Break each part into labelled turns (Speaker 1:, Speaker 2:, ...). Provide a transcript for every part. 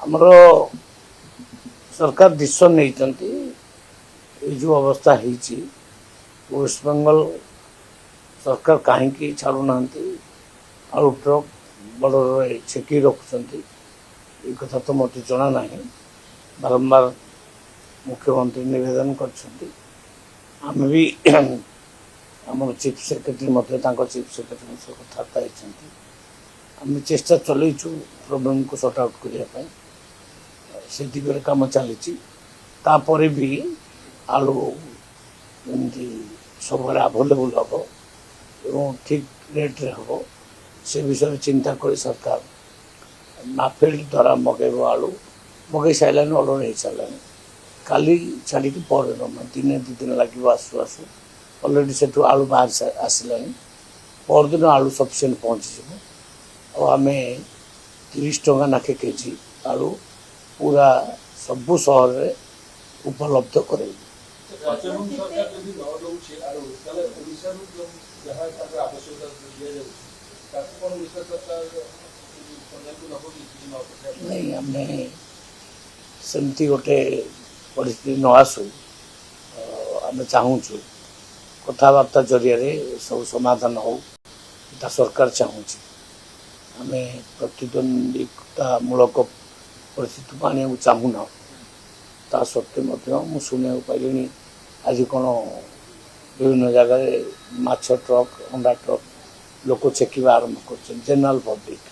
Speaker 1: आमर सरकार डिसीजन नहीं जो अवस्था होती वेस्ट बेंगल सरकार कहीं छाड़ूना आलू ट्रक बड़े छेकी रखुंट ये कथा तो मत जना ना बारंबार मुख्यमंत्री निवेदन करम भी आम चीफ सेक्रेटरी चीफ सेक्रेटरी कथबार्ता होती आम चेष्टा चलु प्रोब्लेम को सॉर्ट आउट करने से दिगरे कम चली भी आलू जमी सब आभेलेबुल हम एवं ठीक रेट्रे हम से विषय चिंता कर सरकार नाफेड द्वारा मगेब आलू मगे सारे ऑर्डर हो सारे काली छाड़ी पर दिन दु दिन लगे आसू आसू अलरेडी से आलू बाहर आसला परदिन आलू सफिसीयंट पहुँची और आम 30 टंका नाखे केजी आलू पूरा सबू सहर में उपलब्ध कर नहीं आम सेमती गोटे परिस्थिति न आसू आम चाहूँ कथबार्ता जरिया सब समाधान हो सरकार चाहूँ आम प्रतिद्वंदितामूलक परिस्थिति को आने चाहूना ता सत्वे मुझे शुणा पाइली आज कौन विभिन्न जगह माछ ट्रक अंडा ट्रक लोक छेकवा आरंभ कर जेनराल पब्लिक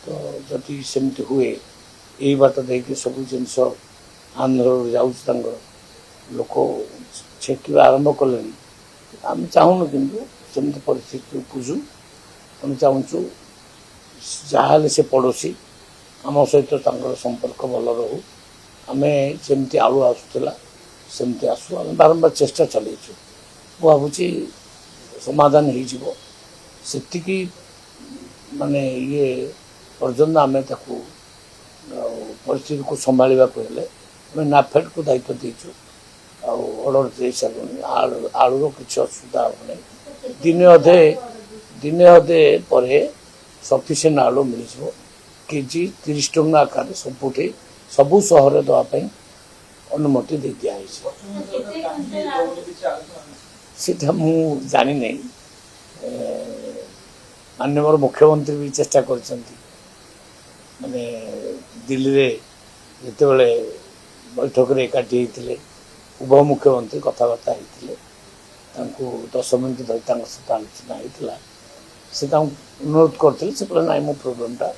Speaker 1: तो जदि सेमती हुए यही बात देखिए सब जिनस आंध्र जाऊँ लोक छेकवा आरंभ कले आम चाहूनु कि परिस्थिति उपजू आम चाहूँ जहाँ से पड़ोसी आम सहित संपर्क भल रो आम जमी आलू आसूला सेमती आसू आम बारंबार चेष्टा चलु भावुँ समाधान होती माने ये पर्यटन आम परिस्थिति को संभालने को आम नाफेड को दायित्व देचु ऑर्डर दे सारे आलूर किसी असुविधा होना दिने अधे पर सफिसीयंट आलू मिल केजी 30 टंका आकार सबुठी सबू सहर देवाई अनुमति दे दिखाई सीटा मु जानी नहीं माननीय मुख्यमंत्री भी चेष्टा कर माने दिल्ली रे जिते बड़े बैठक रे एकाठी होते उभय मुख्यमंत्री कथबार्ता होते 10 मिनट धरी सहित आलोचना होता से अनुरोध करते से कहले ना मो प्रोब्लेमटा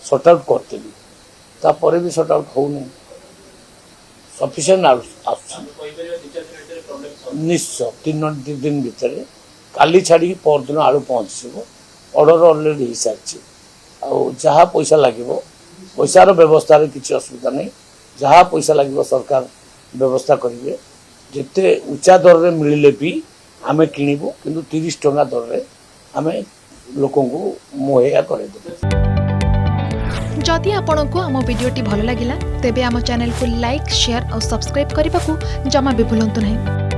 Speaker 1: सॉर्ट आउट करी तापर भी सॉर्ट आउट होनी सफिसीयंट निश्चय 3 दिन भितर काली छाड़ी परदिन आलू पहुँच ऑर्डर ऑलरेडी हो सारी जहाँ पैसा लगे पैसार व्यवस्था किसी असुविधा नहीं जहाँ पैसा लगे सरकार व्यवस्था करेंगे जिते उच्चा दर में मिले भी आम किणु कि 30 टंका दर में आम लोक मुहैया कर
Speaker 2: जदि आपंक आम भिडी भल लगा तेब आम चैनल को लाइक शेयर और सब्सक्राइब करने को जमा भी भूलु नहीं।